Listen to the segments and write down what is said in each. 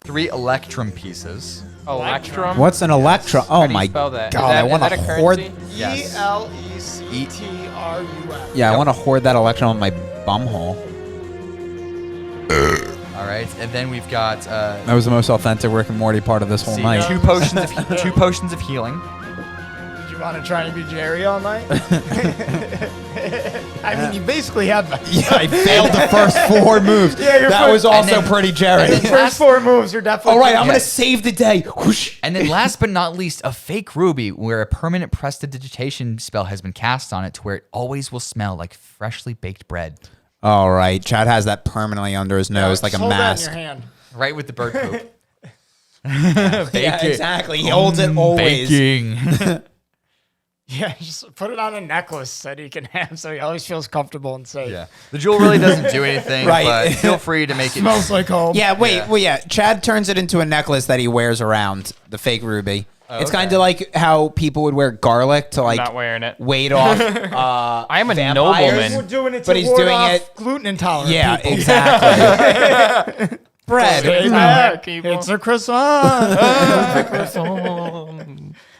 3 electrum pieces. Electrum? What's an electrum? Oh my god, I want to hoard. Yes. ELECTRUM. Yeah, I want to hoard that electrum on my bumhole. All right, and then we've got. That was the most authentic Rick and Morty part of this whole night. 2 potions of healing. Did you want to try and be Jerry all night? I mean, you basically have that. Yeah, I failed the first 4 moves. Yeah, that was also pretty Jerry. The first 4 moves are definitely. All right, I'm gonna save the day. Whoosh. And then last but not least, a fake ruby where a permanent prestidigitation spell has been cast on it to where it always will smell like freshly baked bread. All right, Chad has that permanently under his nose like a mask. Hold that in your hand. Right with the bird poop. Yeah, exactly. He holds it always. Baking. Yeah, just put it on a necklace that he can have so he always feels comfortable and safe. Yeah. The jewel really doesn't do anything, Right. but feel free to make it. Smells like home. Yeah, wait, well, yeah. Chad turns it into a necklace that he wears around, the fake ruby. It's kind of like how people would wear garlic to like Not wearing it. wait off. I am a vampires. We're nobleman. doing it to But he's ward doing off it- gluten intolerant Yeah, people. exactly. Bread. It's a croissant.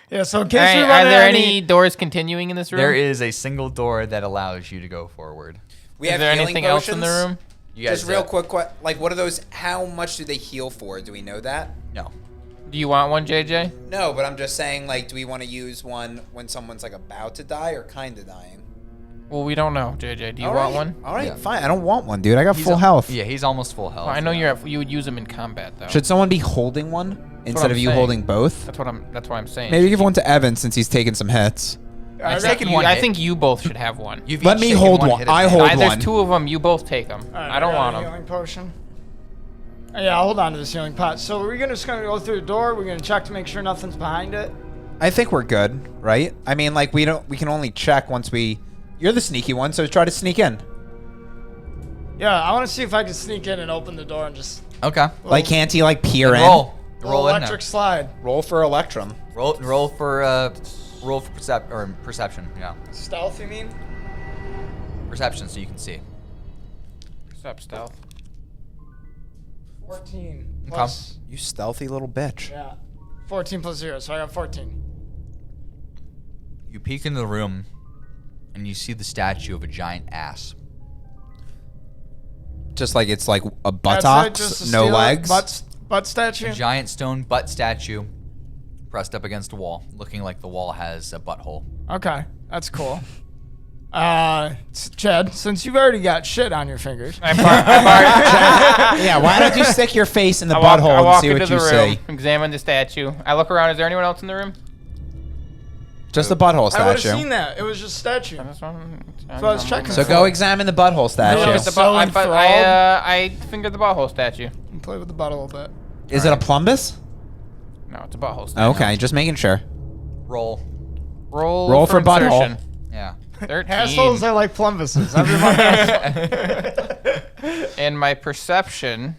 Yeah, so in case Alright, we are run there into any doors continuing in this room? There is a single door that allows you to go forward. We Is have there healing anything else in the potions. room? You guys Just real quick, like what are those? How much do they heal for? Do we know that? No. Do you want one, JJ? No, but I'm just saying, like, do we want to use one when someone's like about to die or kind of dying? Well, we don't know, JJ. Do you All want right. one? All right, Yeah. fine. I don't want one, dude. I got He's full health. Yeah, he's almost full health. Well, I know you would use them in combat though. Should someone be holding one instead I'm of you saying. holding both? That's what I'm saying. Maybe give one to Evan since he's taking some hits. I've got taken You- one. I hit. think you both should have one. You've Let each me taken hold one. hit at I a hold time. There's one. 2 of them. You both take them. All right, I don't got want a them. healing potion. Yeah, I'll hold on to this healing pot. So we're just gonna go through the door. We're gonna check to make sure nothing's behind it. I think we're good, right? I mean, like we can only check once we. You're the sneaky one, so try to sneak in. Yeah, I want to see if I can sneak in and open the door and just Okay. Like, can't he like peer in? Roll. little Roll in electric there. slide. Roll for Electrum. Roll for perception. Yeah. Stealth, you mean? Perception, so you can see. What's up, stealth? 14 Okay. plus. You stealthy little bitch. Yeah. 14 plus 0, so I got 14. You peek into the room, and you see the statue of a giant ass. Just like it's like a That's buttocks, it, just a no steel legs. Butt statue? A giant stone butt statue pressed up against a wall, looking like the wall has a butthole. Okay, that's cool. Chad, since you've already got shit on your fingers. Yeah, why don't you stick your face in the I butthole walk and see into what the you room, see? examine the statue. I look around. Is there anyone else in the room? Just the butthole I would have statue. seen that. It was just statue. This one? So I was checking. So go examine the butthole Yeah, statue. it's so enthralled. I fingered the butthole statue. Play with the butt a little bit. Is it a plumbus? No, it's a butthole statue. Okay, just making sure. Roll. Roll for butthole. insertion. Yeah. 13. Assholes are like plumbuses. Everyone has And my perception.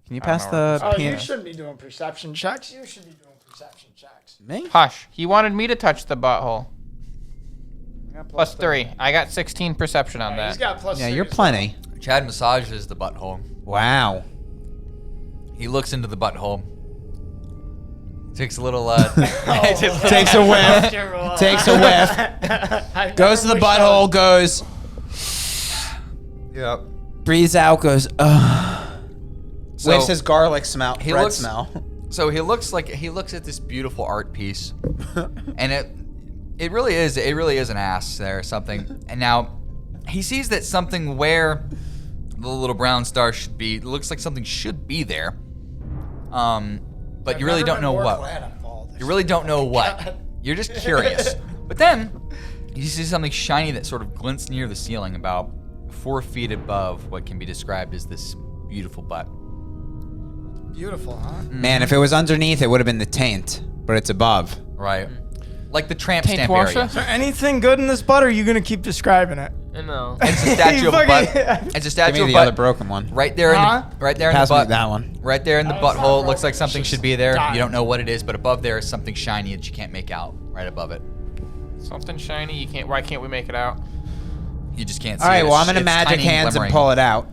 Can you pass know the Oh, you peanut? shouldn't be doing perception checks. You should be doing perception checks. Me? Hush. He wanted me to touch the butthole. Plus 3. I got 16 perception on He's that. got plus Yeah, 3 you're as plenty. Chad massages the butthole. Wow. He looks into the butthole. Takes a little. Takes a whiff. well. Takes a whiff. I Goes to the never wish I butthole. was- Goes. Yep. Breathes out. Goes. So Whiffs his garlic smell. he Bread looks- smell. So he looks at this beautiful art piece, and it really is an ass there or something. And now he sees that something where the little brown star should be, it looks like something should be there. But you really don't know what. You really don't know what. You're just curious. But then you see something shiny that sort of glints near the ceiling, about 4 feet above what can be described as this beautiful butt. Beautiful, huh? Man, if it was underneath, it would have been the taint, but it's above. Right. Like the tramp Taint stamp washer? area. Is there anything good in this butt, or are you going to keep describing it? No. It's a statue of a butt. It's a statue Give of me a the other butt. broken one. Right there, Huh? right there in Pass the me butt. that one. Right there in the No, it's not butthole. Looks broken, like it's something just should be there. dying. You don't know what it is, but above there is something shiny that you can't make out. Right above it, Something shiny. You can't. Why can't we make it out? you just can't see. All right, it. well, I'm gonna It's magic tiny hands and glimmering. pull it out.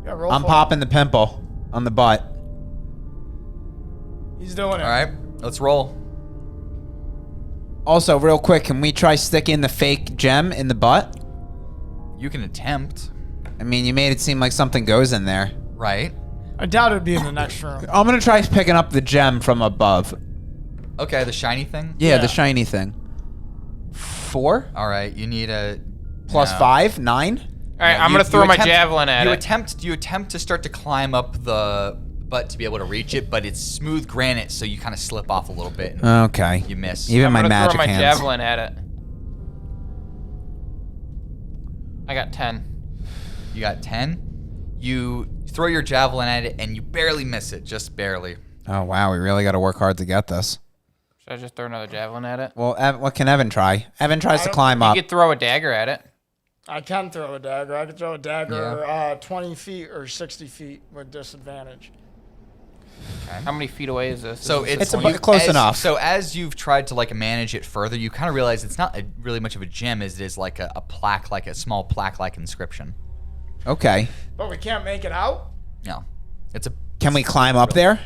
Yeah, roll I'm for it. popping the pimple on the butt. He's doing it. All right, let's roll. Also, real quick, can we try sticking the fake gem in the butt? You can attempt, I mean, you made it seem like something goes in there. right? I doubt it'd be in the next room. I'm gonna try picking up the gem from above. Okay, the shiny thing. Yeah, Yeah. the shiny thing. 4 All right, you need a plus no. 5, 9. All right, No, I'm you- gonna throw you my attempt- javelin at you it. attempt to start to climb up the butt to be able to reach it, but it's smooth granite, so you kind of slip off a little bit. And Okay. you miss. Even I'm my gonna magic throw my hands. javelin at it. I got 10. You got 10. You throw your javelin at it, and you barely miss it, just barely. Oh wow, we really got to work hard to get this. Should I just throw another javelin at it? Well, what can Evan try? Evan tries to climb You up. could throw a dagger at it. I can throw a dagger. I could throw a dagger 20 feet or 60 feet with disadvantage. How many feet away is this? So Is it's this about close enough. So as you've tried to like manage it further, you kind of realize it's not really much of a gem as it is like a plaque, like a small plaque-like inscription. Okay. But we can't make it out? No, it's a. Can we climb up there?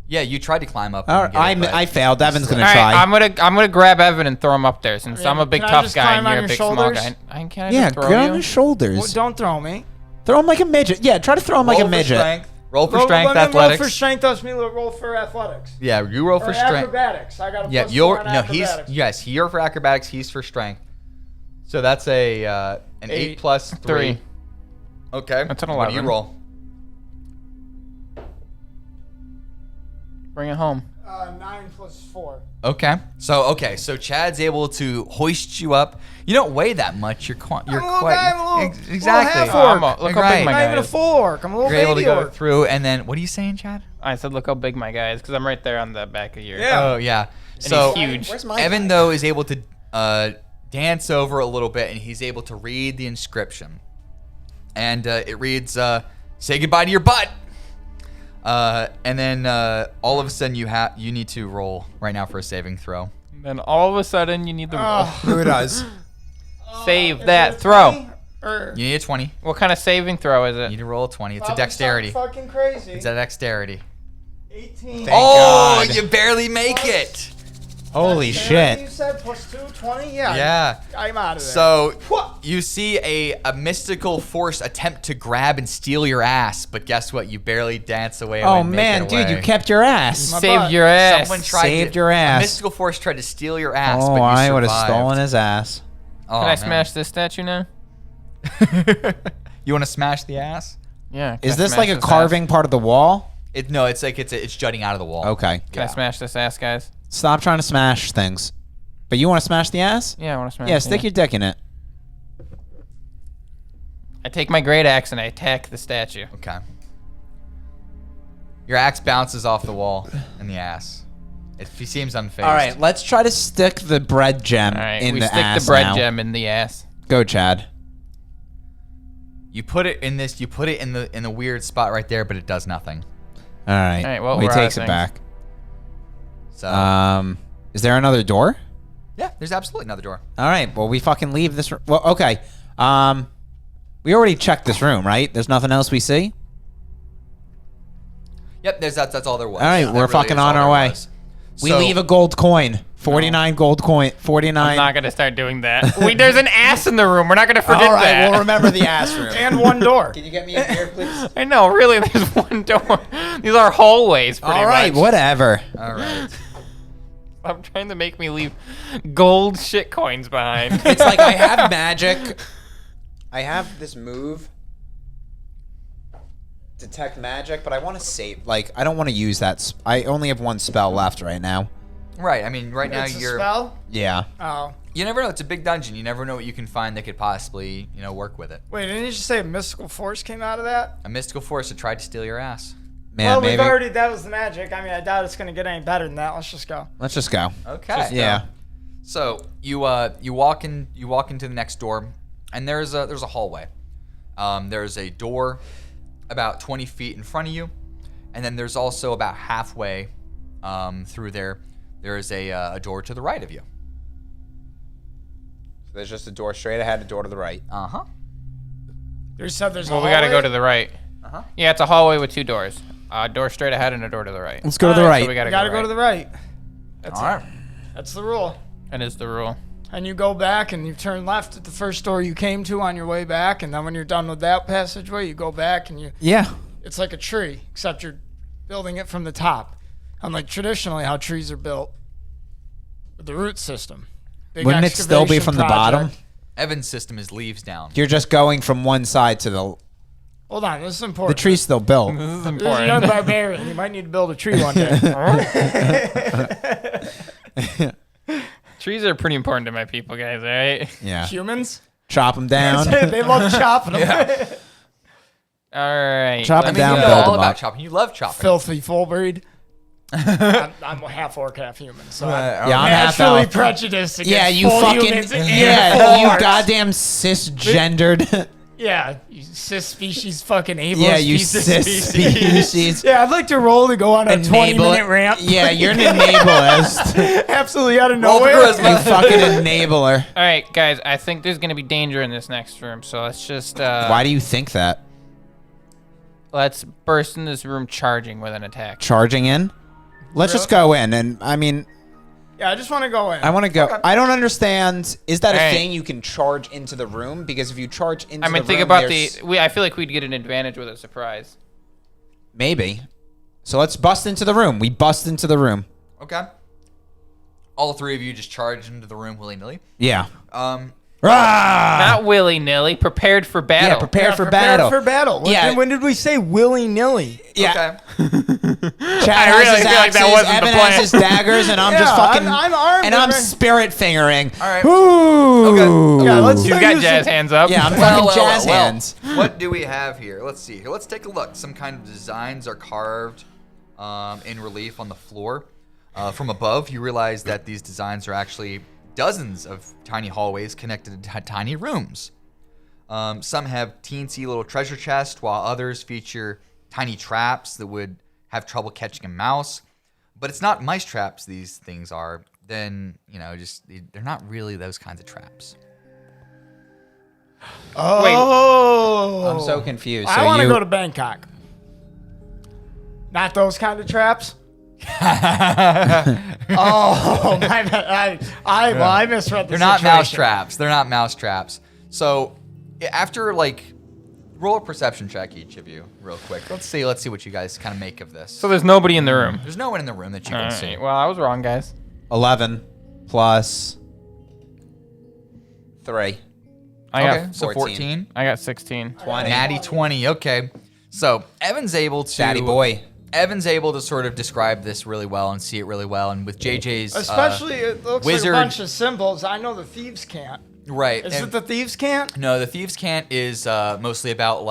Yeah, you tried to climb up. All and right, get it, but- I failed. Evan's gonna All right, try. I'm gonna grab Evan and throw him up there since I mean, I'm a big can I tough just guy climb and on you're a your big small shoulders? guy. Can I Yeah, just throw get on you? his shoulders. Well, don't throw me. Throw him like a midget. Yeah, try to throw him like a Roll for midget. strength. Roll for Roll- strength, let me athletics. Roll for strength, that's me roll for athletics. Yeah, you roll for Or strength. acrobatics. I got a Yeah, plus you're 4 on no. He's acrobatics. yes. You're for acrobatics. He's for strength. So that's a an 8 plus 3. 3. Okay. That's an What do you 11. roll? Bring it home. 9 plus 4. Okay. So Chad's able to hoist you up. You don't weigh that much. You're quite. I'm a little guy, I'm a little- exactly. little half orc. Look how Right. big my I'm not guy even a is. full orc. I'm a little You're able to baby go orc. through, and then what are you saying, Chad? I said, look how big my guy is, because I'm right there on the back of your. Yeah. Oh yeah. And So he's huge. Where's my Evan guy? though is able to dance over a little bit, and he's able to read the inscription, and it reads, "Say goodbye to your butt." And then all of a sudden you need to roll right now for a saving throw. Then all of a sudden you need the roll. Who does? Save Is that it throw. 20? Or You need a 20. What kind of saving throw is You it? need to roll a 20. It's a probably dexterity. something fucking crazy. It's a dexterity. 18. Thank Oh, God. you barely make it. Holy You shit. said plus 2, 20? Yeah. Yeah. I'm out of there. So you see a mystical force attempt to grab and steal your ass, but guess what? You barely dance away. Oh and make man, it dude, you away. kept your ass. My Saved butt. your ass. Someone tried Saved to, your ass. A mystical force tried to steal your ass, Oh, but you I would have survived. stolen his ass. Oh, Can I man. smash this statue now? You want to smash the ass? Yeah. can Is I this smash like a this carving part of the wall? No, it's like it's jutting out of the wall. Okay. Ass? Can I smash this ass, guys? Stop trying to smash things. But you want to smash the ass? Yeah, I want to smash. Yeah, stick your dick in it. I take my great axe and I attack the statue. Okay. Your axe bounces off the wall in the ass. He seems unfazed. All right, let's try to stick the bread gem All right, in we the stick ass the bread now. gem in the ass. Go, Chad. You put it in this. You put it in the weird spot right there, but it does nothing. All right. All right, well, he we're out of takes it things. back. So Is there another door? yeah, there's absolutely another door. All right. Well, we fucking leave this. Well, okay. We already checked this room, right? There's nothing else we see. Yep, that's all there was. All right, That we're really fucking is all on our there way. was. We So- leave a gold coin. 49 gold coin. 49. I'm not gonna start doing that. There's an ass in the room. We're not gonna forget All right, that. we'll remember the ass room. and one door. Can you get me in here, please? I know, really. There's one door. These are hallways, pretty All right, much. whatever. All right. I'm trying to make me leave gold shit coins behind. It's like I have magic. I have this move. Detect magic, but I want to save. Like, I don't want to use that. I only have one spell left right now. Right. I mean, right now It's a you're. spell? Yeah. Oh. You never know. It's a big dungeon. You never know what you can find that could possibly, work with it. Wait, didn't you just say a mystical force came out of that? A mystical force that tried to steal your ass. Man, well, maybe. we've already, that was the magic. I mean, I doubt it's going to get any better than that. Let's just go. Let's just go. Okay. Yeah. So you walk into the next door, and there's a hallway. There's a door about 20 feet in front of you, and then there's also about halfway through there. There's a door to the right of you. So there's just a door straight ahead, a door to the right. Uh huh. You said there's a Well, we gotta go hallway? to the right. Yeah, it's a hallway with 2 doors. A door straight ahead and a door to the right. Let's go to the right. So we gotta Go to the right. That's All right. That's the rule. That is the rule. And you go back and you turn left at the first door you came to on your way back, and then when you're done with that passageway, you go back and it's like a tree, except you're building it from the top. Unlike traditionally how trees are built with the root system. Big Wouldn't it still be excavation from the bottom? project. Evan's system is leaves down. You're just going from one side to the. Hold on, this is The important. tree's still built. This is This is a young important. barbarian. You might need to build a tree one day. Trees are pretty important to my people, guys, all right? Yeah. Humans? Chop them down. They love chopping them. All right. Chop I it mean, down, you know build all them about up. chopping. You love chopping. Filthy full breed. I'm half orc, half human, so I'm Yeah, I'm half naturally elf. prejudiced against Yeah, you full fucking. humans and Yeah, full you orcs. goddamn cisgendered. Yeah, you cis species fucking ableist Yeah, you piece of cis species. Yeah, I'd like to roll to go on a 20-minute rant. Yeah, you're an enablerist. Absolutely out of Roll for nowhere. charisma. You fucking enabler. All right, guys, I think there's going to be danger in this next room, so let's just... Why do you think that? Let's burst in this room charging with an attack. Charging in? Let's just go in, and I mean, Yeah, I just want to go in. I want to go. Okay. I don't understand. Is that a Alright. thing you can charge into the room? Because if you charge into I mean, the think room, about there's- I feel like we'd get an advantage with a surprise. Maybe. So let's bust into the room. We bust into the room. Okay. All 3 of you just charge into the room willy-nilly. Yeah. Ah! Not willy-nilly, prepared for battle. Yeah, prepared for Prepared battle. for battle. Yeah. When did we say willy-nilly? Yeah. Okay. Chad I has really his feel like that axes, wasn't the Evan plan. has his daggers, and I'm just Yeah, fucking. I'm armed, and I'm baby. spirit fingering. All right. Ooh. Okay. Yeah, let's You've start got using- jazz hands up. Yeah, I'm fucking jazz hands. What do we have here? Let's see here. Let's take a look. Some kind of designs are carved in relief on the floor. From above, you realize that these designs are actually dozens of tiny hallways connected to tiny rooms. Some have teensy little treasure chests, while others feature tiny traps that would have trouble catching a mouse. But it's not mice traps these things are. Then, they're not really those kinds of traps. Oh. I'm so confused. I want to go to Bangkok. Not those kind of traps. Oh, my bad. I misread the They're not mouse situation. traps. They're not mouse traps. So, after roll a perception check, each of you, real quick. Let's see what you guys kind of make of this. So there's nobody in the room. There's no one in the room that you can All see. right, well, I was wrong, guys. 11 plus 3. I Okay, got so 14. I got 16. 20. Natty 20. Okay. So Evan's able to. Daddy boy. Evan's able to sort of describe this really well and see it really well, and with JJ's Especially, it looks wizard- like a bunch of symbols. I know the thieves can't. right. Is and- it the thieves can't? No, the thieves' can't is mostly about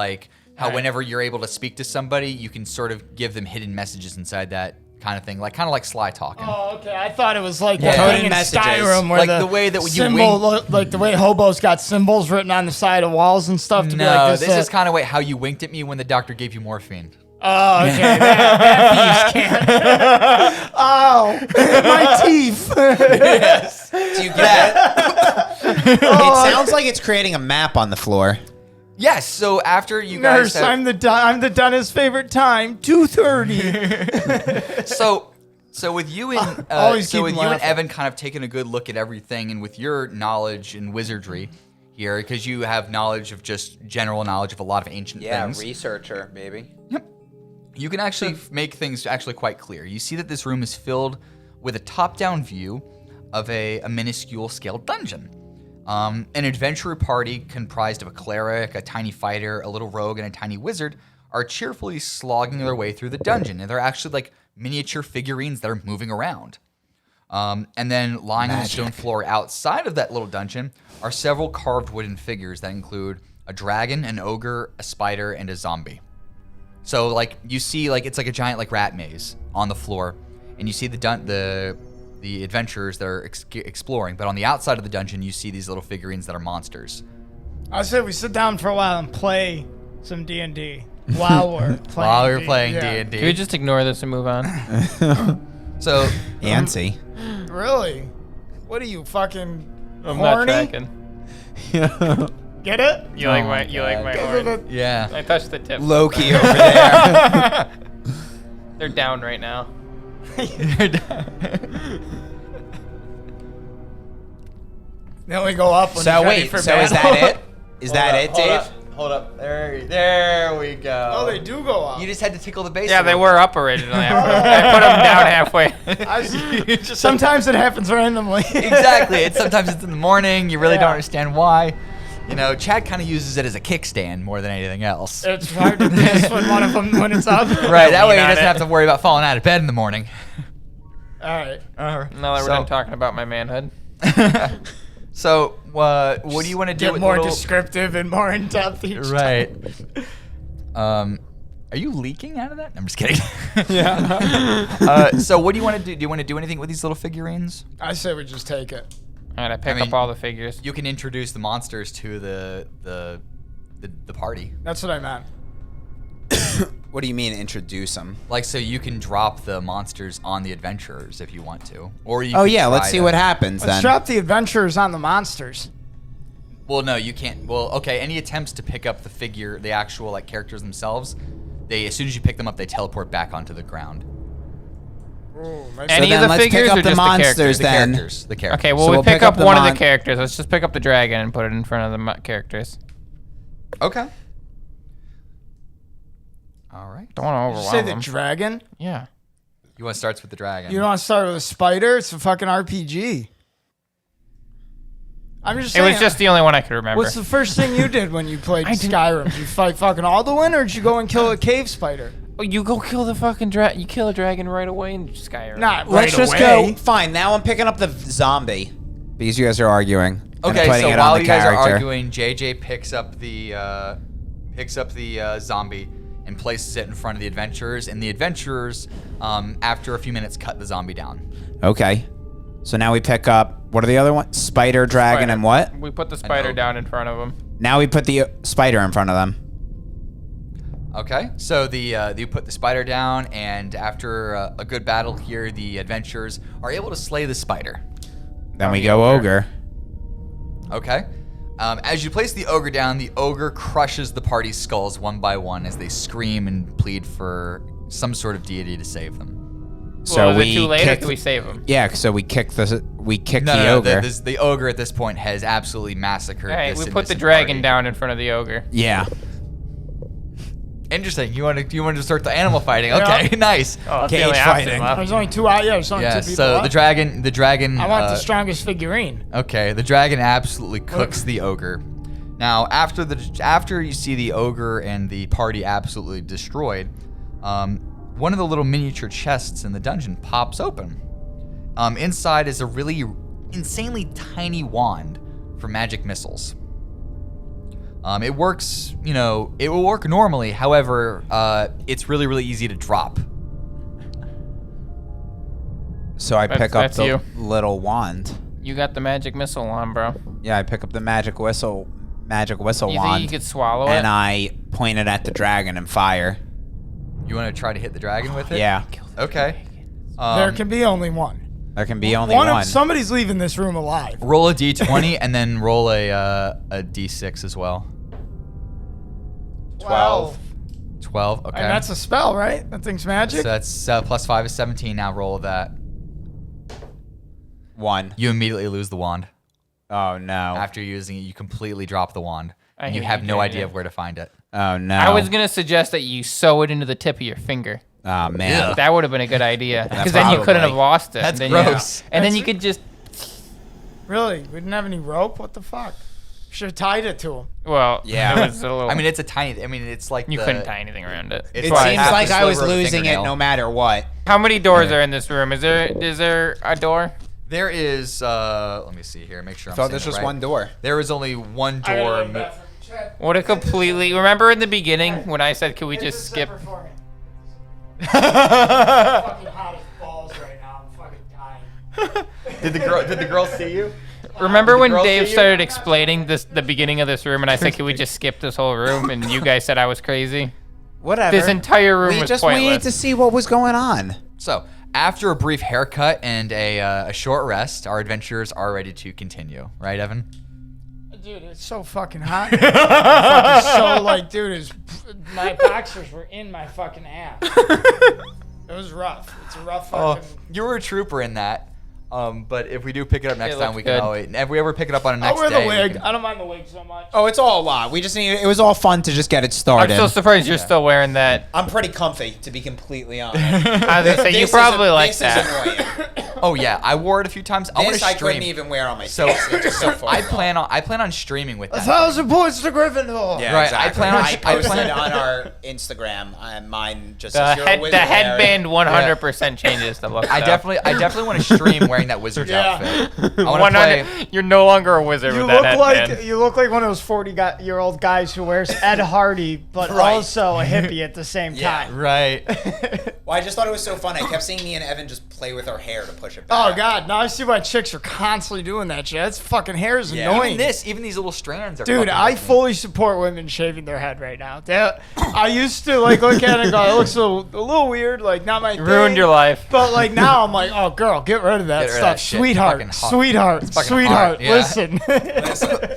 how Right. whenever you're able to speak to somebody, you can sort of give them hidden messages inside that kind of thing, like sly talking. Oh, okay. I thought it was like Yeah. the Coded thing in messages. Skyrim where Like the way that you symbol, wink- like the way hobos got symbols written on the side of walls and stuff to be No, like this is kind of how you winked at me when the doctor gave you morphine. Oh, okay. that thieves can't. Oh, my teeth. Yes. Do you get that? It sounds like it's creating a map on the floor. Yes. So after you guys Nurse, have, I'm the dentist's favorite time. 2:30. So with you and Always keep laughing. Evan kind of taking a good look at everything, and with your knowledge in wizardry here, because you have knowledge of just general knowledge of a lot of ancient things. researcher, baby. You can actually make things actually quite clear. You see that this room is filled with a top-down view of a minuscule scale dungeon. An adventurer party comprised of a cleric, a tiny fighter, a little rogue, and a tiny wizard are cheerfully slogging their way through the dungeon. And they're actually like miniature figurines that are moving around. And then lying on the stone floor outside of that little dungeon are several carved wooden figures that include a dragon, an ogre, a spider, and a zombie. So you see it's like a giant rat maze on the floor, and you see the adventurers that are exploring. But on the outside of the dungeon, you see these little figurines that are monsters. I said we sit down for a while and play some D&D while we're playing. While we were playing yeah. D&D. Can we just ignore this and move on? So Antsy. Really? What are you fucking I'm not horny? tracking. Get it? You like my horn? Yeah. I touched the tip. Loki over there. They're down right now. They only go up when So he's ready wait, for so is battle. that it? Is that it, Dave? Hold up. There we go. Oh, they do go up. You just had to tickle the base. Yeah, a they little were up originally. I put them down halfway. Sometimes it happens randomly. Exactly. Sometimes it's in the morning. You really Yeah. don't understand why. You know, Chad kind of uses it as a kickstand more than anything else. It's hard to miss when it's up. Right. That way he Lean on doesn't it. have to worry about falling out of bed in the morning. All right. Now that we're done talking about my manhood. So, what do you want to do Get with more little... descriptive and more in depth each time. Right. Are you leaking out of that? I'm just kidding. Yeah. So what do you want to do? Do you want to do anything with these little figurines? I say we just take it. All right, I pick I mean, up all the figures. You can introduce the monsters to the party. That's what I meant. What do you mean introduce them? Like, so you can drop the monsters on the adventurers if you want to, or you. Oh can yeah, try let's see to- what happens Let's then. drop the adventurers on the monsters. Well, no, you can't. Well, okay. Any attempts to pick up the actual like characters themselves, as soon as you pick them up, they teleport back onto the ground. Ooh, Any then of the let's pick figures up or the just monsters the characters? then. The characters. Okay, well, So we we'll pick pick up up the one of the mon- characters. Let's just pick up the dragon and put it in front of the characters. Okay. All right. Don't want to Did you overwhelm say the them. dragon? Yeah. You want to start with the dragon? You don't want to start with a spider? It's a fucking RPG. I'm just It saying. was just the only one I could remember. What's the first thing you did when you played Skyrim? Did you fight fucking Alduin, or did you go and kill a cave spider? Oh, you go kill the fucking dragon. You kill a dragon right away in Skyrim. Not Let's right just away. go. Fine. Now I'm picking up the zombie because you guys are arguing. and Okay, putting so it while on the you guys are character. arguing, JJ picks up the zombie and places it in front of the adventurers, and the adventurers, after a few minutes, cut the zombie down. Okay. So now we pick up. What are the other ones? Spider, dragon, Spider. and what? We put the spider oak. down in front of him. Now we put the spider in front of them. Okay, so you put the spider down, and after a good battle here, the adventurers are able to slay the spider. Then we the go ogre. ogre. Okay. As you place the ogre down, the ogre crushes the party's skulls one by one as they scream and plead for some sort of deity to save them. So Well, is we it too late or kick. do we save him? Yeah. So we kick the No, ogre. the ogre at this point has absolutely massacred All right, this we put the innocent dragon party. down in front of the ogre. Yeah. Interesting. You want to start the animal fighting? Yeah. Okay, nice. Oh, that's Cage the only option fighting. left. There's only two out. Yeah, there's only Yeah. two people So left. the dragon. I want the strongest figurine. Okay, the dragon absolutely cooks the ogre. Now, after you see the ogre and the party absolutely destroyed, one of the little miniature chests in the dungeon pops open. Inside is a really insanely tiny wand for magic missiles. It works, it will work normally. However, it's really, really easy to drop. So I pick up that's the you. little wand. You got the magic missile on, bro. Yeah, I pick up the magic whistle You think wand, you could swallow and it? I point it at the dragon and fire. You want to try to hit the dragon with it? Yeah. Okay. There can be only one. There can be only one. Somebody's leaving this room alive. Roll a d20 and then roll a d6 as well. 12. 12. Okay. And that's a spell, right? That thing's magic? So that's plus 5 is 17. Now roll that. 1. You immediately lose the wand. Oh no. After using it, you completely drop the wand. I And you hate have you no doing idea it. of where to find it. Oh no. I was going to suggest that you sew it into the tip of your finger. Oh man. Ugh. That would have been a good idea. That's Because then you couldn't have probably- lost it. That's then gross. and then That's you could just, Really? We didn't have any rope? What the fuck? Should have tied it to him. well, Yeah. it was a little, I mean, it's a tiny. it's like you the- couldn't tie anything around it. It's It like seems half like the I was sliver of a losing it fingernail. no matter what. How many doors are in this room? Is there a door? There is. Let me see here. Make sure. I I'm thought saying there's it just right. one door. There is only one door. What a completely. Remember in the beginning when I said, "Can we just skip?" fucking hot as balls right now. I'm fucking dying. Did the girl see you? Remember when girl Dave see you? started explaining the beginning of this room, and I said, "Can we just skip this whole room?" And you guys said I was crazy. Whatever. This entire room we was just pointless. waited to see what was going on. So, after a brief haircut and a short rest, our adventurers are ready to continue. Right, Evan? Dude, it's so fucking hot. Fucking so like, dude, my boxers were in my fucking ass. It was rough. It's a rough fucking. You were a trooper in that. But if we do pick it up next It time, looks we can good. always. If we ever pick it up on a I'll next wear day, the we wig. can- I don't mind the wig so much. Oh, it's all a lot. We just need. It was all fun to just get it I'm started. so surprised you're still wearing that. I'm pretty comfy, to be completely honest. I was gonna say, you probably like that. This is annoying. Oh yeah, I wore it a few times. I want This to I stream. couldn't even wear on my So, face. It's just so far. I plan on streaming with that. 1,000 points to Gryffindor. Yeah, Right, exactly. I plan on- I I posted plan- on our Instagram. Mine just The, says you're a head, wizard, the Harry. headband 100% changes the look. I though. definitely want to stream wearing that wizard's Yeah. outfit. I want to play. 100 You're no longer a wizard You with that look headband. like you look like one of those 40-year-old guys who wears Ed Hardy, but Right. also a hippie at the same Yeah. time. Right. Well, I just thought it was so fun. I kept seeing me and Evan just play with our hair to push it back. Oh God! Now I see why chicks are constantly doing that shit. That's fucking hair is Yeah. annoying. Even these little strands are. Dude, fucking I with me. fully support women shaving their head right now. I used to like look at it and go, it looks a little weird, like not my thing. Ruined your life. But like now I'm like, oh girl, get rid of that Get rid of stuff, that shit. sweetheart, Fucking hot. sweetheart, fucking sweetheart. hot, yeah. Listen. Listen,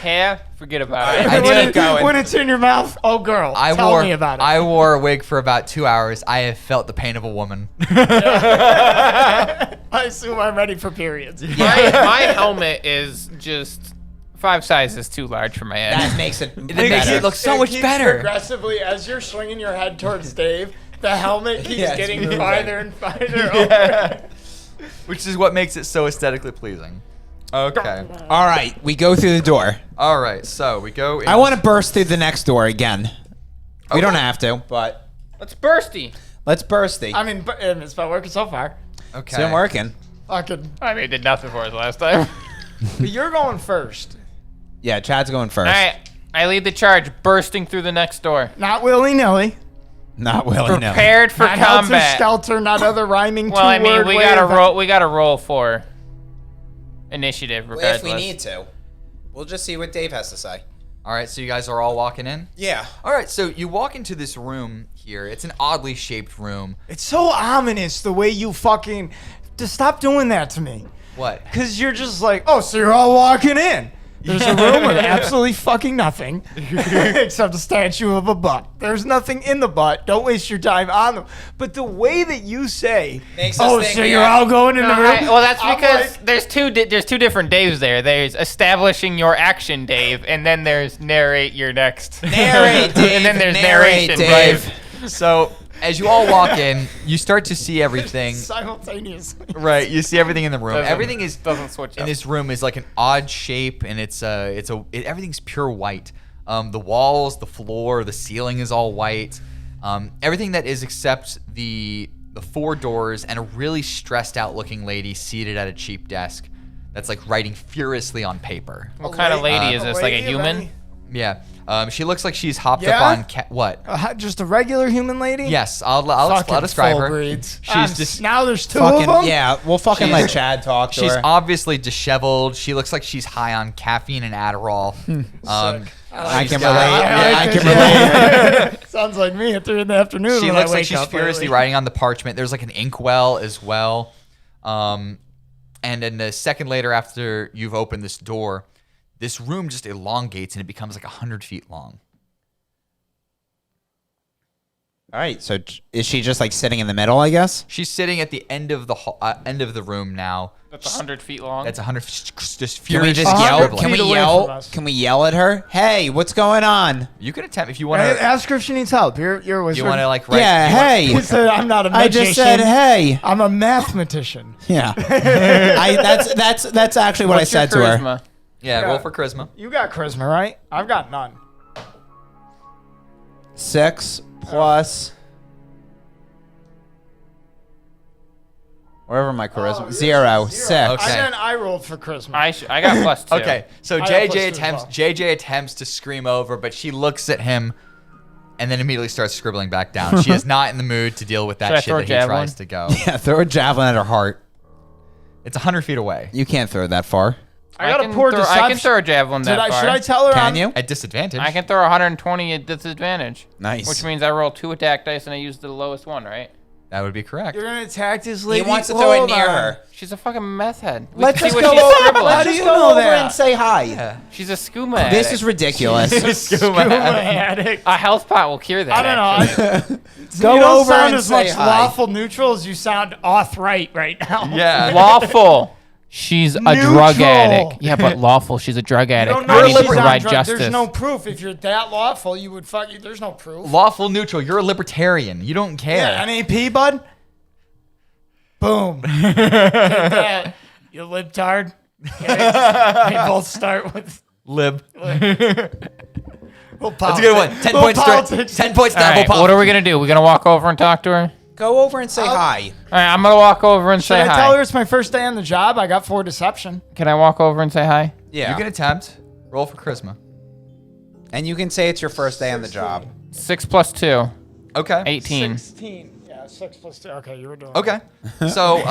Hair, forget about it. I when, did it- going. when it's in your mouth, oh girl, tell me about it. I wore a wig for about 2 hours. I have felt the pain of a woman. I assume I'm ready for periods. My helmet is just 5 sizes too large for my head. that makes it. It makes it look so much keeps better. Progressively, as you're swinging your head towards Dave, the helmet keeps Yeah, it's getting moving. farther and farther over. Which is what makes it so aesthetically pleasing. Okay. All right, we go through the door. All right. So we go. In. I want to burst through the next door again. We don't have to, but Let's bursty. let's burst the. I mean, but it's been working so far. Okay. It's been working. Fucking, I mean, it did nothing for us last time. but you're going first. Yeah, Chad's going first. All right, I lead the charge, bursting through the next door. Not willy-nilly. Not willy nilly. Prepared for Not helter combat. skelter, not other rhyming Well, I mean, two-word we way gotta of- roll. We gotta roll for initiative, regardless. If we need to, we'll just see what Dave has to say. All right. So you guys are all walking in. Yeah. All right. So you walk into this room here. It's an oddly shaped room. It's so ominous the way you fucking... To stop doing that to me. What? Because you're just like, oh, so you're all walking in. There's a room with absolutely fucking nothing except a statue of a butt. There's nothing in the butt. Don't waste your time on them. But the way that you say, Makes us oh, think so we you're are- all going in the room? Well, that's I'm because like, there's two different Daves there. There's establishing your action, Dave, and then there's narrate your next. Narrate, Dave. And then there's Narrate, narration, Dave. So as you all walk in, you start to see everything. simultaneously. Right. You see everything in the room. Doesn't- Everything is doesn't switch in up. this room is like an odd shape, and everything's pure white. The walls, the floor, the ceiling is all white. Everything that is except the 4 doors and a really stressed out looking lady seated at a cheap desk that's like writing furiously on paper. What kind of lady is A this? Like a lady, human? lady? Yeah. She looks like she's hopped Yeah? up on what? Just a regular human lady? Yes, I'll Fucking describe full her. breeds. She's just now there's 2 of them? Fucking yeah. We'll fucking let Chad talk to she's her. obviously disheveled. She looks like she's high on caffeine and Adderall. I she's can got- relate. Yeah, I it. can relate. Sounds like me at 3 in the afternoon. She when looks I like wake she's up furiously lately. writing on the parchment. There's like an inkwell as well. And then a second later, after you've opened this door, this room just elongates and it becomes like 100 feet long. All right. So is she just like sitting in the middle? I guess. She's sitting at the end of the end of the room now. That's 100 feet long. That's 100 just Can we furiously just yell? scribbling. Can we feet away from yell? us. Can we yell at her? Hey, what's going on? You can attempt if you want Hey, to. ask her if she needs help. You're a wizard. You want to like write? Yeah. you want- Hey. He said, I'm not a I magician. just said hey. I'm a mathematician. Yeah. That's actually what What's I your said to her. charisma? Yeah, roll for charisma. You got charisma, right? I've got none. 6 plus wherever my charisma. 0. 6. Okay. And then I rolled for charisma. I got plus 2. Okay, so I got JJ plus 2 as attempts well. JJ attempts to scream over, but she looks at him and then immediately starts scribbling back down. She is not in the mood to deal with Should I that shit throw a that he javelin? tries to go. Yeah, throw a javelin at her heart. It's 100 feet away. You can't throw it that far. I got a can poor throw, deception. I can throw a javelin that far. Should I tell her? Can you? At disadvantage. I can throw 120 at disadvantage. Nice. Which means I roll 2 attack dice and I use the lowest one, right? That would be correct. You're gonna attack this lady. He wants to throw it near her. She's a fucking meth head. We Let's can just see go what she's over. scribbling. Let's just go over that? and say hi. Yeah. She's a scuba This addict. is ridiculous. Scuba addict. A health pot will cure that. I don't know. Go you don't over sound and as say much hi. lawful neutral as you sound auth-right right now. Yeah. Lawful. She's a drug Neutral. addict. Yeah, but lawful. She's a drug You addict. don't I know need she's to on provide drugs. justice. There's no proof. If you're that lawful, you would fuck. There's no proof. Lawful neutral. You're a libertarian. You don't care. Yeah, NAP, bud. Boom. Take that, you libtard. Okay. We both start with. Lib. We'll That's a good one. 10 points. 10 points. All right, what are we going to do? We're going to walk over and talk to her? Go over and say hi. All right, I'm going to walk over and Should say I hi. tell her it's my first day on the job? I got 4 deception. Can I walk over and say hi? Yeah. You can attempt. Roll for charisma. And you can say it's your first day on the job. 6 plus 2. Okay. 18. 16. Yeah, 6 plus 2. Okay, you were doing. Okay. So,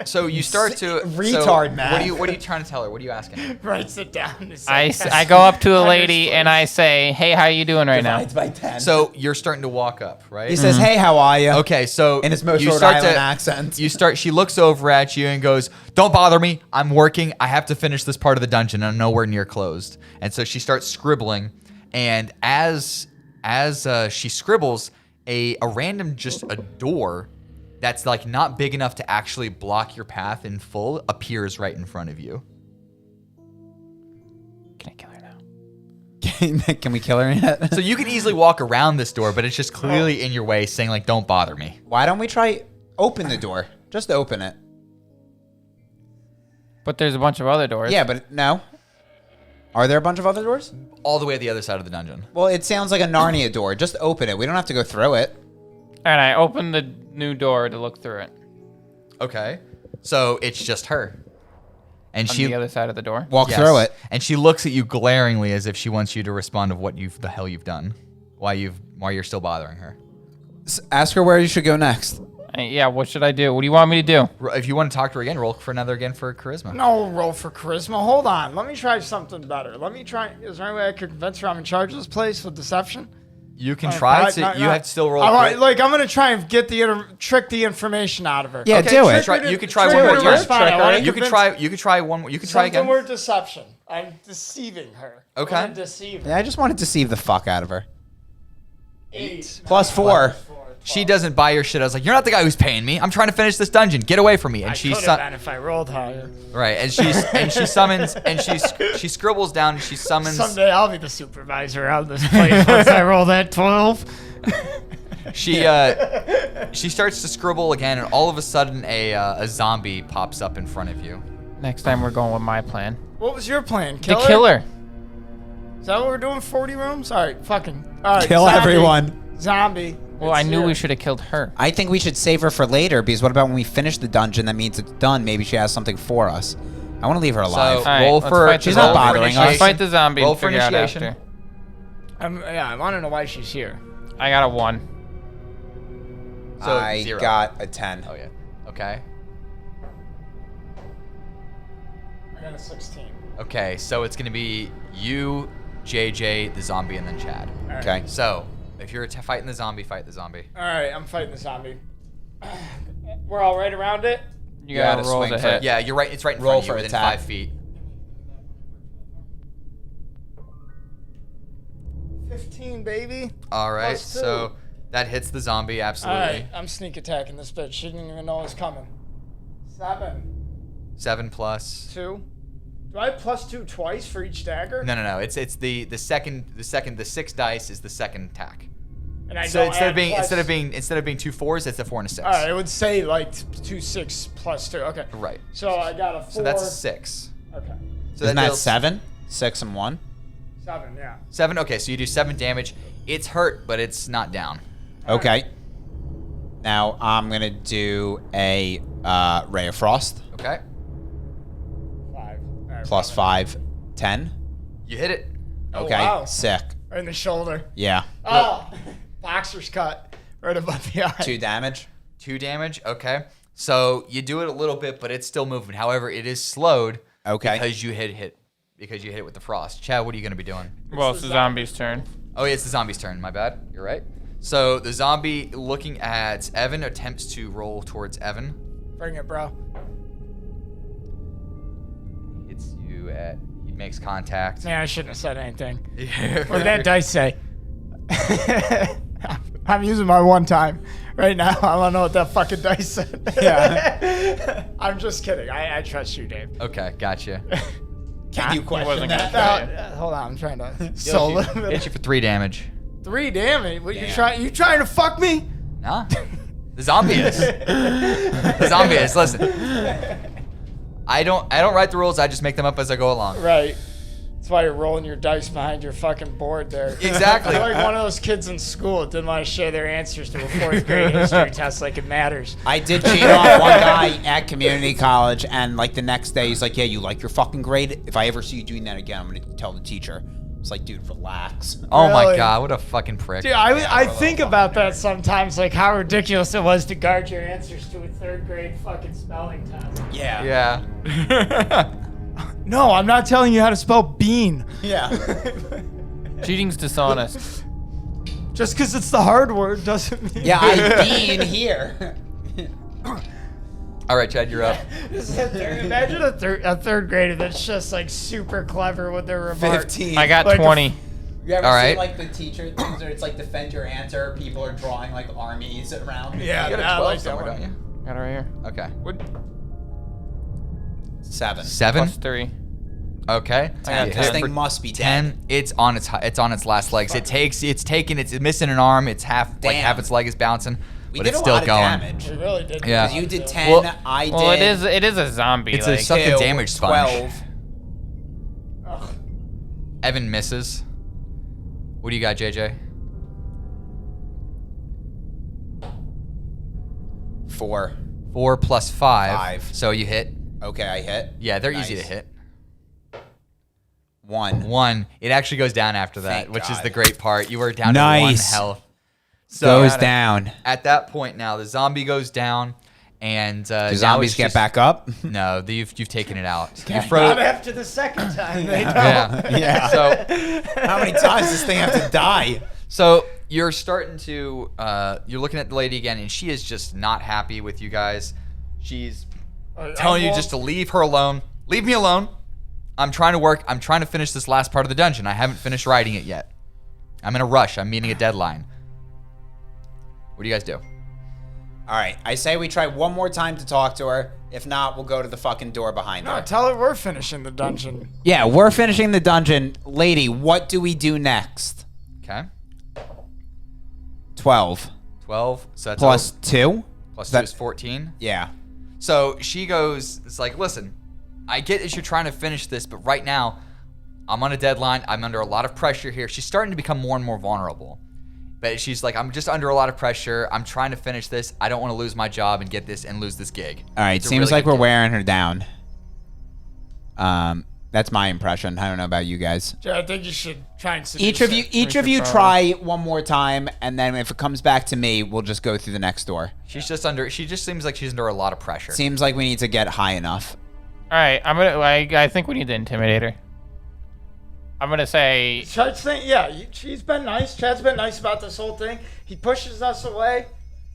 so you start to Retard, man. What are you trying to tell her? What are you asking? Writes it down. I go up to a lady and I say, hey, how you doing right now? Divides by 10. So you're starting to walk up, right? He says, hey, how are you? Okay, so In his most you Rhode start Island to- accent. You start. She looks over at you and goes, "Don't bother me. I'm working. I have to finish this part of the dungeon. I'm nowhere near closed." And so she starts scribbling, and as she scribbles, a random just a door that's like not big enough to actually block your path in full appears right in front of you. Can I kill her now? Can we kill her yet? So you can easily walk around this door, but it's just clearly in your way, saying like, "Don't bother me." Why don't we try open the door? Just open it. But there's a bunch of other doors. Yeah, but no. Are there a bunch of other doors? All the way to the other side of the dungeon. Well, it sounds like a Narnia door. Just open it. We don't have to go through it. And I open the new door to look through it. Okay. So it's just her. And On she the other side of the door. Walk Yes. through it. And she looks at you glaringly as if she wants you to respond of what the hell you've done. Why you're still bothering her. Ask her where you should go next. Yeah, what should I do? What do you want me to do? If you want to talk to her again, roll for another again for charisma. No roll for charisma. Hold on. Let me try something better. Let me try. Is there any way I could convince her I'm in charge of this place with deception? You can try to. You have to still roll. I'm gonna try and get trick the information out of her. Yeah, do it. You could try Trick one her more to time. respond. I wanna You could convince- try. You could try one. You could try Something again. word deception. I'm deceiving her. Okay. I'm gonna deceive her. Yeah, I just want to deceive the fuck out of her. 8. Plus 4. She doesn't buy your shit. I was like, "You're not the guy who's paying me. I'm trying to finish this dungeon. Get away from me." And I she could have been if I rolled higher. right, and she summons and she scribbles down and she summons. Someday I'll be the supervisor out of this place once I roll that 12. She starts to scribble again, and all of a sudden a zombie pops up in front of you. Next time we're going with my plan. What was your plan? To kill her. Is that what we're doing? 40 rooms? All right, fucking. All right, Kill everyone. Zombie. Well, I It's knew here. we should have killed her. I think we should save her for later, because what about when we finish the dungeon? That means it's done. Maybe she has something for us. I want to leave her alive. So All right, roll let's for. fight the She's not zombie. bothering us. Let's fight the zombie Roll and for figure out initiation. after. I want to know why she's here. I got a 1. So I 0. got a 10. Oh yeah. Okay. I got a 16. Okay. So it's gonna be you, JJ, the zombie, and then Chad. All right. Okay. So if you're fighting the zombie, fight the zombie. All right, I'm fighting the zombie. We're all right around it? You gotta gotta roll swing to for hit. it. Yeah, you're right. It's right in Roll front of you, for within attack. 5 feet. 15, baby. All right. Plus 2. So that hits the zombie. All Absolutely. right, I'm sneak attacking this bitch. She didn't even know it was coming. 7. 7 plus. 2. Do I have plus 2 twice for each dagger? No. It's the second. The 6 dice is the second attack. And I So don't instead add of being plus- instead of being 2 4s, it's a 4 and a 6. All right, it would say like 2 6 plus 2. Okay. Right. So I got a 4. So that's a 6. Okay. So Isn't that deals 7? 6 and 1? 7, yeah. 7. Okay, so you do 7 damage. It's hurt, but it's not down. Okay. Now I'm going to do a Ray of Frost. Okay. 5. All right, Plus 5, 10. You hit it. Oh, Okay, wow. sick. Right in the shoulder. Yeah. Oh, boxer's cut right above the eye. 2 damage. 2 damage. Okay. So you do it a little bit, but it's still moving. However, it is slowed. Okay. Because you hit with the frost. Chad, what are you going to be doing? Well, it's the zombie's turn. Oh, yeah, it's the zombie's turn. My bad. You're right. So the zombie looking at Evan attempts to roll towards Evan. Bring it, bro. Hits you at. He makes contact. Man, I shouldn't have said anything. Yeah. What did that dice say? I'm using my one time right now. I don't know what that fucking dice said. Yeah. I'm just kidding. I trust you, Dave. Okay, gotcha. Can you question wasn't that? gonna Hold on, I'm trying to solo. Hits you for 3 damage. 3 damage. What Damn. you trying to fuck me? Nah. The zombie is. The zombie is. Listen. I don't write the rules. I just make them up as I go along. Right. That's why you're rolling your dice behind your fucking board there. Exactly. You're like one of those kids in school that didn't want to share their answers to a 4th grade history test like it matters. I did cheat off one guy at community college, and like the next day, he's like, "Yeah, you like your fucking grade? If I ever see you doing that again, I'm gonna tell the teacher." It's like, dude, relax. Oh my Really? god, what a fucking prick. Dude, I think about that sometimes, like how ridiculous it was to guard your answers to a 3rd grade fucking spelling test. Yeah. Yeah. No, I'm not telling you how to spell bean. Yeah. Cheating's dishonest. Just because it's the hard word doesn't mean. Yeah, I been here. All right, Chad, you're up. Imagine a 3rd grader that's just like super clever with their remarks. 15. I got Like a 20. You ever All see right. like the teacher things where it's like defend your answer? People are drawing like armies around. Yeah, You got a I 12 like that somewhere, one. don't you? Got it right here. Okay. What? 7. 7. Plus 3. Okay. I got You This hit thing for must be 10. dead. It's on its last legs. It's missing an arm. It's half Damn. its leg is bouncing, We but did it's a still lot of going. damage. We really did. Yeah. 'Cause you did 10, Well- I did. Well, it is a zombie. It's a like, suck a 2, damage sponge. 12. Ugh. Evan misses. What do you got, JJ? 4. 4 plus 5. 5. So you hit. Okay, I hit. Yeah, they're easy to Nice. hit. 1. 1. It actually goes down after that, Thank which is God. the great part. You were down to 1 Nice. health. So Goes down. at that point now, the zombie goes down, and Do now zombies it's get just- back up? No, you've taken it out. You Not froze. after the second time. They don't. Yeah. Yeah. So How many times does this thing have to die? So you're starting to, you're looking at the lady again, and she is just not happy with you guys. She's telling you just to leave her alone. Leave me alone. I'm trying to work. I'm trying to finish this last part of the dungeon. I haven't finished writing it yet. I'm in a rush. I'm meeting a deadline. What do you guys do? All right, I say we try one more time to talk to her. If not, we'll go to the fucking door behind No, her. tell her we're finishing the dungeon. Yeah, we're finishing the dungeon. Lady, what do we do next? Okay. 12. 12. So that's Plus 2? plus 2 that- is 14. Yeah. So she goes, it's like, listen, I get that you're trying to finish this, but right now, I'm on a deadline. I'm under a lot of pressure here. She's starting to become more and more vulnerable. But she's like, I'm just under a lot of pressure. I'm trying to finish this. I don't want to lose my job and get this and lose this gig. All right, It's a seems really like good we're gig. wearing her down. That's my impression. I don't know about you guys. I think you should try and seduce Each of her. you try one more time, and then if it comes back to me, we'll just go through the next door. She just seems like she's under a lot of pressure. Seems like we need to get high enough. All right, I think we need to intimidate her. I'm gonna say Chad's thing, yeah, she's been nice. Chad's been nice about this whole thing. He pushes us away.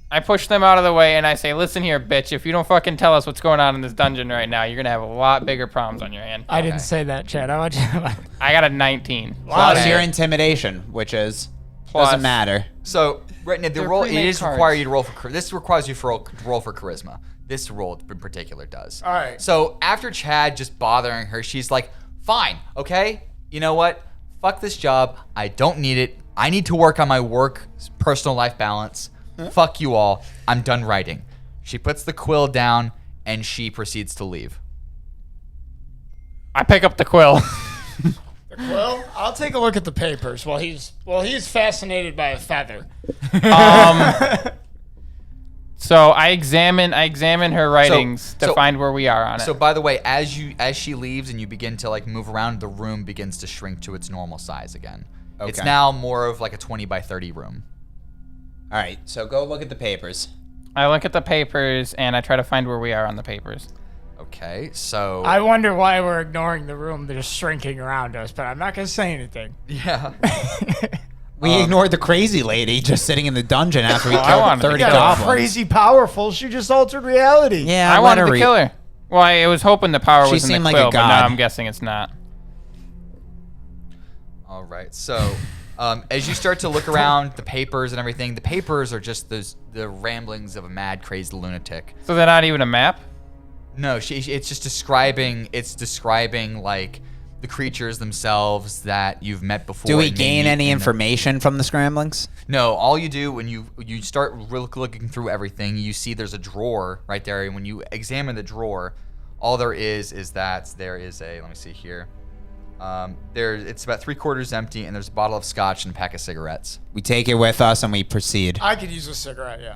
I push them out of the way and I say, listen here, bitch. If you don't fucking tell us what's going on in this dungeon right now, you're gonna have a lot bigger problems on your hand. I didn't say that, Chad. I want you to. I got a 19. Plus Okay. your intimidation, which is Plus- doesn't matter. So right now, the They're roll it pre-made is cards. require you to roll for. This requires you to roll for charisma. This roll in particular does. All right. So after Chad just bothering her, she's like, "Fine, okay. You know what? Fuck this job. I don't need it. I need to work on my personal life balance. Fuck you all. I'm done writing." She puts the quill down and she proceeds to leave. I pick up the quill. Well, I'll take a look at the papers while he's fascinated by a feather. So I examine her writings to so- find where we are on it. So by the way, as she leaves and you begin to like move around, the room begins to shrink to its normal size again. It's Okay. now more of like a 20 by 30 room. All right, so go look at the papers. I look at the papers and I try to find where we are on the papers. Okay, so I wonder why we're ignoring the room that is shrinking around us, but I'm not gonna say anything. yeah. We ignored the crazy lady just sitting in the dungeon after we I killed wanted to 30 kill her. goblins. Crazy powerful. She just altered reality. Yeah, I let wanted her to kill her. Well, I was hoping the power She was in the seemed like a quill, but now god. I'm guessing it's not. All right. So, as you start to look around the papers and everything, the papers are just the ramblings of a mad, crazy lunatic. So they're not even a map? No, it's just describing. It's describing like the creatures themselves that you've met before. Do we and gain maybe any in- information from the scramblings? No, all you do when you start looking through everything, you see there's a drawer right there, and when you examine the drawer, all there is that there is a. Let me see here. It's about 3/4 empty, and there's a bottle of scotch and a pack of cigarettes. We take it with us and we proceed. I could use a cigarette, yeah.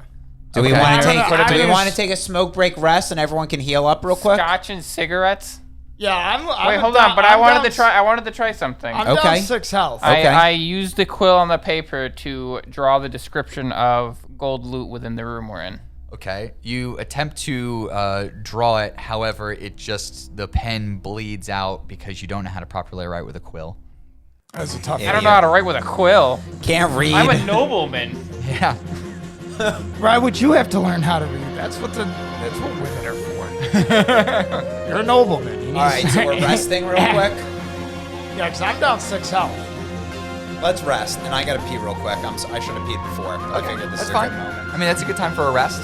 Do we Okay. want to I'm take? gonna- Do we I'm want gonna- to take a smoke break rest and everyone can heal up real quick? Scotch and cigarettes? Yeah, I'm Wait, hold down- on, but I I'm wanted down to try. I wanted to try something. I'm Okay. down 6 health. Okay. I used the quill on the paper to draw the description of gold loot within the room we're in. Okay, you attempt to draw it. However, the pen bleeds out because you don't know how to properly write with a quill. That's a tough I don't know how to write with a quill. Can't read. I'm a nobleman. Yeah. Why would you have to learn how to read? That's what women are for. You're a nobleman. You need All right, so we're resting real quick. Yeah, because I'm down 6 health. Let's rest, and I gotta pee real quick. I should have peed before. I figured this That's is a fine. good moment. I mean, that's a good time for a rest.